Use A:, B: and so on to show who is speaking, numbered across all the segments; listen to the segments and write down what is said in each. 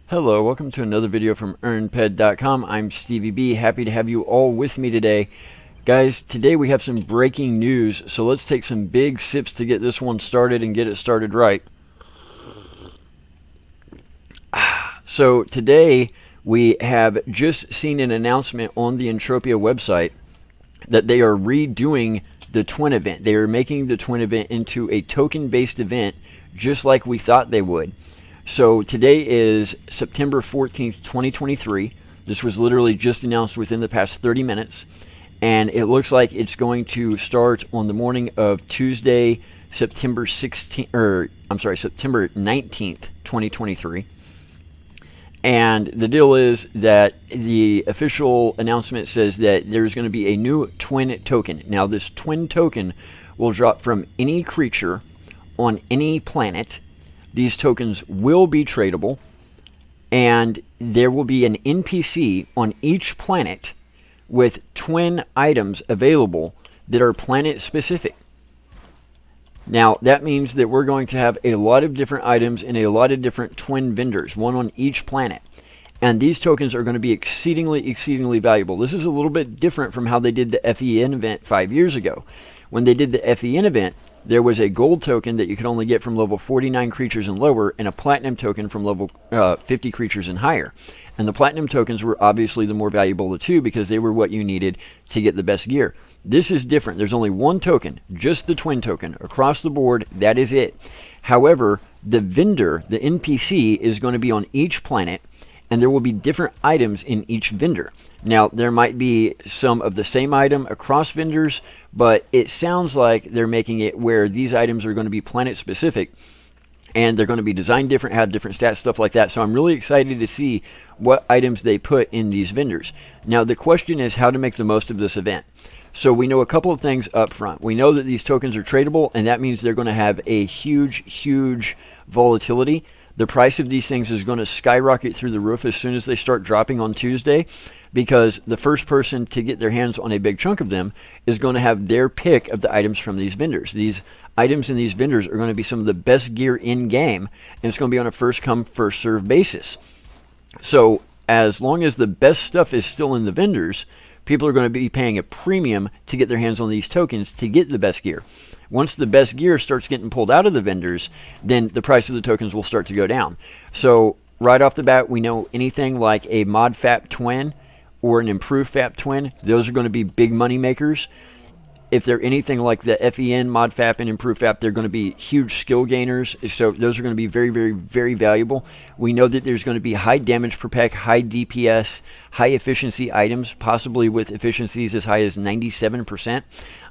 A: Hello, welcome to another video from earnped.com. I'm Stevie B. Happy to have you all with me today. Guys, today we have some breaking news, so let's take some big sips to get this one started and get it started right. So today we have just seen an announcement on the Entropia website that they are redoing the TWEN event. They are making the TWEN event into a token-based event, just like we thought they would. So today is September 14th, 2023. This was literally just announced within the past 30 minutes. And it looks like it's going to start on the morning of Tuesday, September 19th, 2023. And the deal is that the official announcement says that there's going to be a new TWEN token. Now, this TWEN token will drop from any creature on any planet. These tokens will be tradable, and there will be an NPC on each planet with TWEN items available that are planet specific. Now, that means that we're going to have a lot of different items and a lot of different TWEN vendors, one on each planet. And these tokens are going to be exceedingly valuable. This is a little bit different from how they did the FEN event 5 years ago. When they did the FEN event, there was a gold token that you could only get from level 49 creatures and lower, and a platinum token from level 50 creatures and higher. And the platinum tokens were obviously the more valuable of the two because they were what you needed to get the best gear. This is different. There's only one token, just the TWEN token. Across the board, that is it. However, the vendor, the NPC, is going to be on each planet, and there will be different items in each vendor. Now, there might be some of the same item across vendors, but it sounds like they're making it where these items are going to be planet specific, and they're going to be designed different, have different stats, stuff like that. So I'm really excited to see what items they put in these vendors. Now, the question is how to make the most of this event. So we know a couple of things up front. We know that these tokens are tradable, and that means they're going to have a huge volatility. The price of these things is going to skyrocket through the roof as soon as they start dropping on Tuesday, because the first person to get their hands on a big chunk of them is going to have their pick of the items from these vendors. These items in these vendors are going to be some of the best gear in game, and it's going to be on a first come, first serve basis. So as long as the best stuff is still in the vendors, people are going to be paying a premium to get their hands on these tokens to get the best gear. Once the best gear starts getting pulled out of the vendors, then the price of the tokens will start to go down. So right off the bat, we know anything like a mod FAP TWEN or an improved FAP TWEN, those are going to be big money makers. If they're anything like the FEN mod FAP and improved FAP, they're going to be huge skill gainers. So those are going to be very valuable. We know that there's going to be high damage per pack, high DPS, high efficiency items, possibly with efficiencies as high as 97%.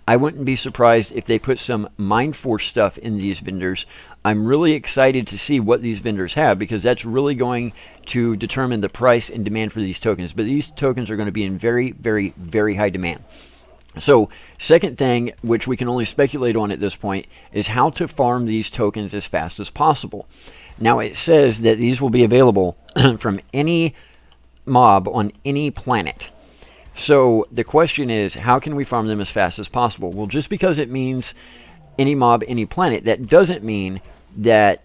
A: I wouldn't be surprised if they put some Mind Force stuff in these vendors. I'm really excited to see what these vendors have, because that's really going to determine the price and demand for these tokens. But these tokens are going to be in very high demand. So, second thing, which we can only speculate on at this point, is how to farm these tokens as fast as possible. Now, it says that these will be available from any mob on any planet. So the question is, how can we farm them as fast as possible? Well, just because it means any mob, any planet, that doesn't mean that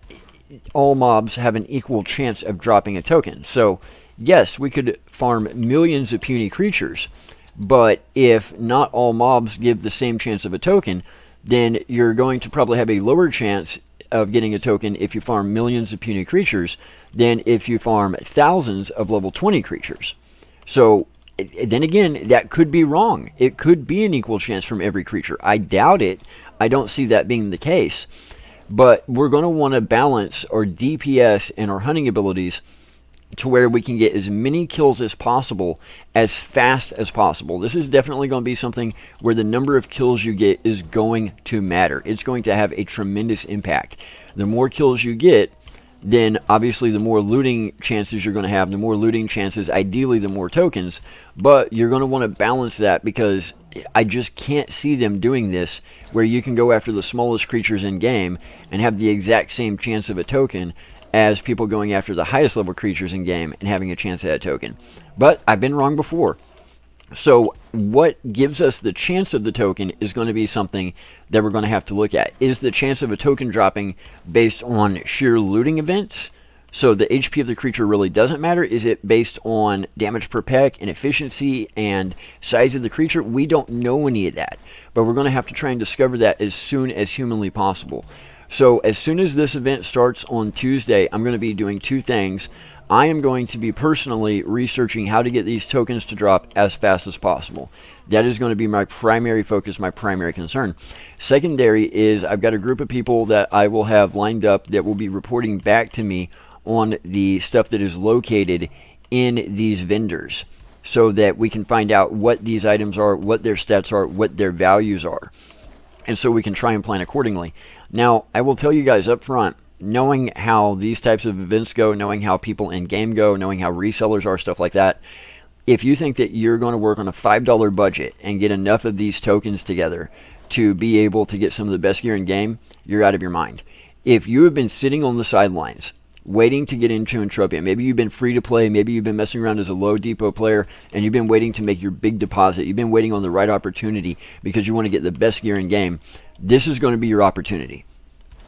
A: all mobs have an equal chance of dropping a token. So yes, we could farm millions of puny creatures, but if not all mobs give the same chance of a token, then you're going to probably have a lower chance of getting a token if you farm millions of puny creatures than if you farm thousands of level 20 creatures. So then again, that could be wrong. It could be an equal chance from every creature. I doubt it. I don't see that being the case. But we're going to want to balance our DPS and our hunting abilities to where we can get as many kills as possible as fast as possible. This is definitely going to be something where the number of kills you get is going to matter. It's going to have a tremendous impact. The more kills you get, then obviously the more looting chances you're going to have. The more looting chances, ideally the more tokens, but you're going to want to balance that, because I just can't see them doing this where you can go after the smallest creatures in game and have the exact same chance of a token as people going after the highest level creatures in game and having a chance at a token. But I've been wrong before. So what gives us the chance of the token is going to be something that we're going to have to look at. Is the chance of a token dropping based on sheer looting events? So the HP of the creature really doesn't matter. Is it based on damage per peck and efficiency and size of the creature? We don't know any of that, but we're going to have to try and discover that as soon as humanly possible. So as soon as this event starts on Tuesday, I'm going to be doing two things. I am going to be personally researching how to get these tokens to drop as fast as possible. That is going to be my primary focus, my primary concern. Secondary is I've got a group of people that I will have lined up that will be reporting back to me on the stuff that is located in these vendors, so that we can find out what these items are, what their stats are, what their values are, and so we can try and plan accordingly. Now, I will tell you guys up front, knowing how these types of events go, knowing how people in game go, knowing how resellers are, stuff like that, if you think that you're going to work on a $5 budget and get enough of these tokens together to be able to get some of the best gear in game, you're out of your mind. If you have been sitting on the sidelines waiting to get into Entropia, maybe you've been free to play, maybe you've been messing around as a low depot player and you've been waiting to make your big deposit, you've been waiting on the right opportunity because you want to get the best gear in game, this is going to be your opportunity.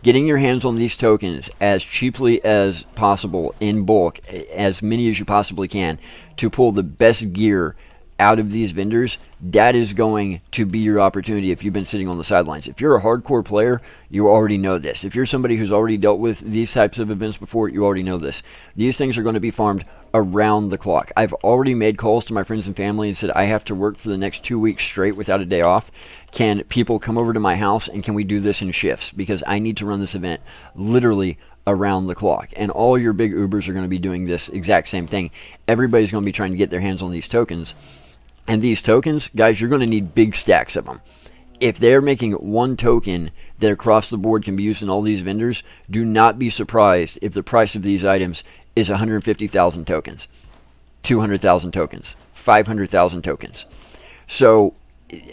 A: Getting your hands on these tokens as cheaply as possible in bulk, as many as you possibly can, to pull the best gear out of these vendors, that is going to be your opportunity if you've been sitting on the sidelines. If you're a hardcore player, you already know this. If you're somebody who's already dealt with these types of events before, you already know this. These things are going to be farmed around the clock. I've already made calls to my friends and family and said I have to work for the next 2 weeks straight without a day off. Can people come over to my house and can we do this in shifts? Because I need to run this event literally around the clock. And all your big Ubers are going to be doing this exact same thing. Everybody's going to be trying to get their hands on these tokens. And these tokens, guys, you're going to need big stacks of them. If they're making one token that across the board can be used in all these vendors, do not be surprised if the price of these items is 150,000 tokens, 200,000 tokens, 500,000 tokens. So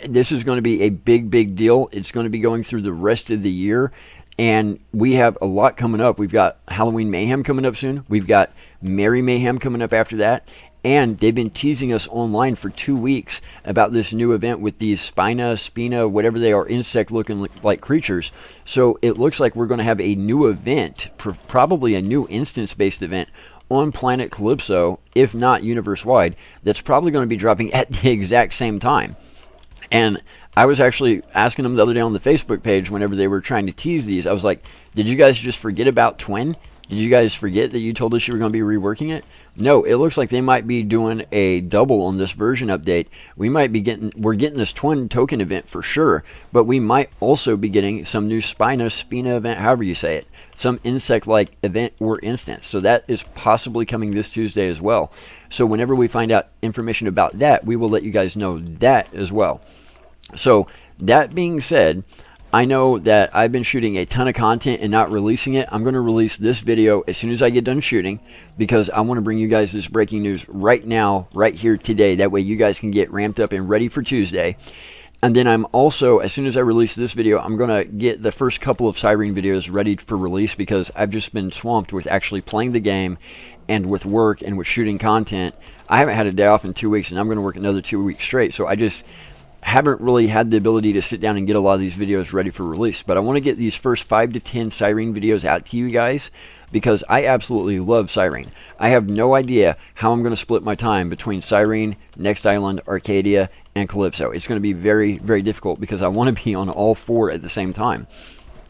A: this is going to be a big, big deal. It's going to be going through the rest of the year. And we have a lot coming up. We've got Halloween Mayhem coming up soon. We've got Merry Mayhem coming up after that. And they've been teasing us online for 2 weeks about this new event with these Spina, whatever they are, insect-looking like creatures. So it looks like we're going to have a new event, probably a new instance-based event on Planet Calypso, if not universe-wide, that's probably going to be dropping at the exact same time. And I was actually asking them the other day on the Facebook page whenever they were trying to tease these, I was like, did you guys just forget about TWEN? Did you guys forget that you told us you were going to be reworking it? No, it looks like they might be doing a double on this version update. We're getting this TWEN token event for sure, but we might also be getting some new Spina event, however you say it, some insect-like event or instance. So that is possibly coming this Tuesday as well. So whenever we find out information about that, we will let you guys know that as well. So that being said, I know that I've been shooting a ton of content and not releasing it. I'm going to release this video as soon as I get done shooting because I want to bring you guys this breaking news right now, right here today. That way you guys can get ramped up and ready for Tuesday. And then I'm also, as soon as I release this video, I'm going to get the first couple of Siren videos ready for release because I've just been swamped with actually playing the game and with work and with shooting content. I haven't had a day off in 2 weeks and I'm going to work another 2 weeks straight. So I just haven't really had the ability to sit down and get a lot of these videos ready for release, but I want to get these first 5 to 10 Siren videos out to you guys because I absolutely love Siren. I have no idea how I'm going to split my time between Siren, Next Island, Arcadia, and Calypso. It's going to be very, very difficult because I want to be on all 4 at the same time.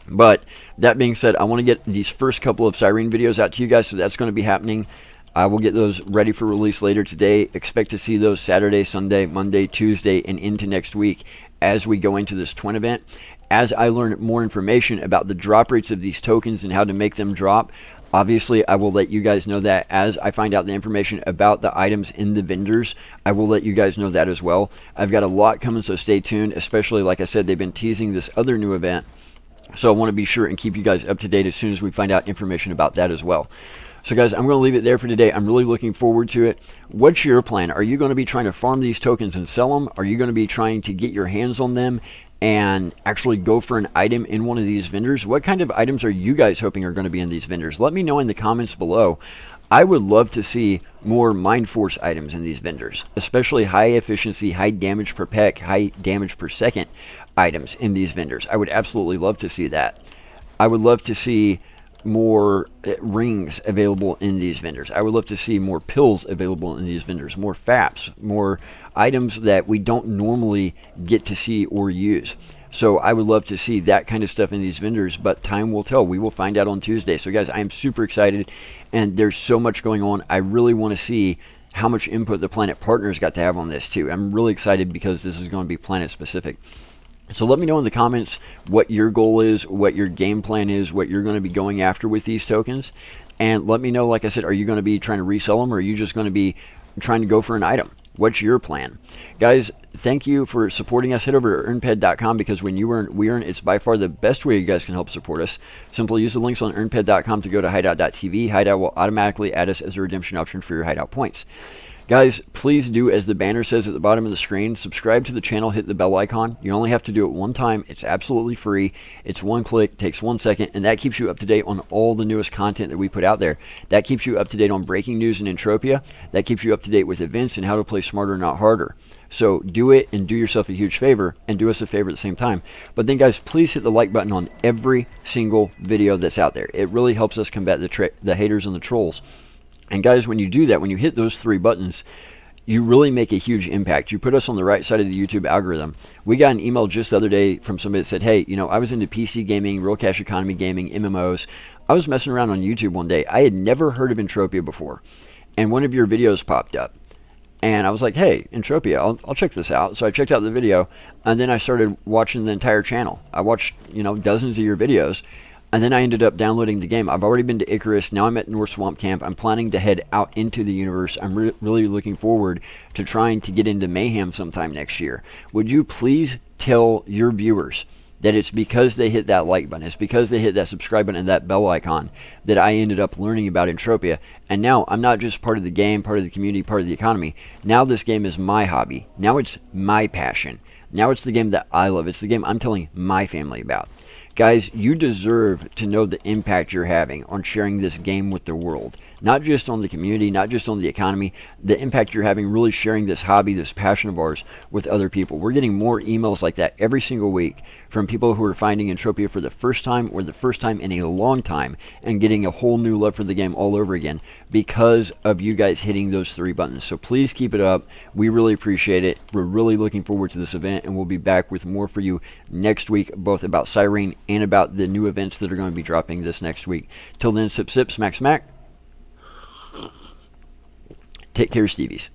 A: But that being said, I want to get these first couple of Siren videos out to you guys, so that's going to be happening. I will get those ready for release later today. Expect to see those Saturday, Sunday, Monday, Tuesday, and into next week as we go into this TWEN event. As I learn more information about the drop rates of these tokens and how to make them drop, obviously I will let you guys know that. As I find out the information about the items in the vendors, I will let you guys know that as well. I've got a lot coming, so stay tuned, especially like I said, they've been teasing this other new event. So I want to be sure and keep you guys up to date as soon as we find out information about that as well. So guys, I'm going to leave it there for today. I'm really looking forward to it. What's your plan? Are you going to be trying to farm these tokens and sell them? Are you going to be trying to get your hands on them and actually go for an item in one of these vendors? What kind of items are you guys hoping are going to be in these vendors? Let me know in the comments below. I would love to see more Mind Force items in these vendors, especially high efficiency, high damage per peck, high damage per second items in these vendors. I would absolutely love to see that. I would love to see more rings available in these vendors. I would love to see more pills available in these vendors, more FAPs, more items that we don't normally get to see or use. So I would love to see that kind of stuff in these vendors, but time will tell. We will find out on Tuesday. So guys, I am super excited, and there's so much going on. I really want to see how much input the Planet partners got to have on this too. I'm really excited because this is going to be Planet specific. So let me know in the comments what your goal is, what your game plan is, what you're going to be going after with these tokens. And let me know, like I said, are you going to be trying to resell them, or are you just going to be trying to go for an item? What's your plan? Guys, thank you for supporting us. Head over to earnped.com, because when you earn, we earn. It's by far the best way you guys can help support us. Simply use the links on earnped.com to go to hideout.tv. Hideout will automatically add us as a redemption option for your hideout points. Guys, please do as the banner says at the bottom of the screen. Subscribe to the channel, hit the bell icon. You only have to do it one time. It's absolutely free. It's one click, takes 1 second, and that keeps you up to date on all the newest content that we put out there. That keeps you up to date on breaking news in Entropia. That keeps you up to date with events and how to play smarter, not harder. So do it and do yourself a huge favor, and do us a favor at the same time. But then guys, please hit the like button on every single video that's out there. It really helps us combat the haters and the trolls. And guys, when you do that, when you hit those 3 buttons, you really make a huge impact. You put us on the right side of the YouTube algorithm. We got an email just the other day from somebody that said, hey, you know, I was into PC gaming, real cash economy gaming, MMOs. I was messing around on YouTube one day. I had never heard of Entropia before, and one of your videos popped up. And I was like, hey, Entropia, I'll check this out. So I checked out the video, and then I started watching the entire channel. I watched, you know, dozens of your videos. And then I ended up downloading the game. I've already been to Icarus. Now I'm at North Swamp Camp. I'm planning to head out into the universe. I'm really looking forward to trying to get into Mayhem sometime next year. Would you please tell your viewers that it's because they hit that like button, it's because they hit that subscribe button and that bell icon that I ended up learning about Entropia. And now I'm not just part of the game, part of the community, part of the economy. Now this game is my hobby. Now it's my passion. Now it's the game that I love. It's the game I'm telling my family about. Guys, you deserve to know the impact you're having on sharing this game with the world. Not just on the community, not just on the economy, the impact you're having really sharing this hobby, this passion of ours with other people. We're getting more emails like that every single week from people who are finding Entropia for the first time or the first time in a long time and getting a whole new love for the game all over again because of you guys hitting those 3 buttons. So please keep it up. We really appreciate it. We're really looking forward to this event, and we'll be back with more for you next week, both about Cyrene and about the new events that are going to be dropping this next week. Till then, sip, sip, smack, smack. Take care, Stevies.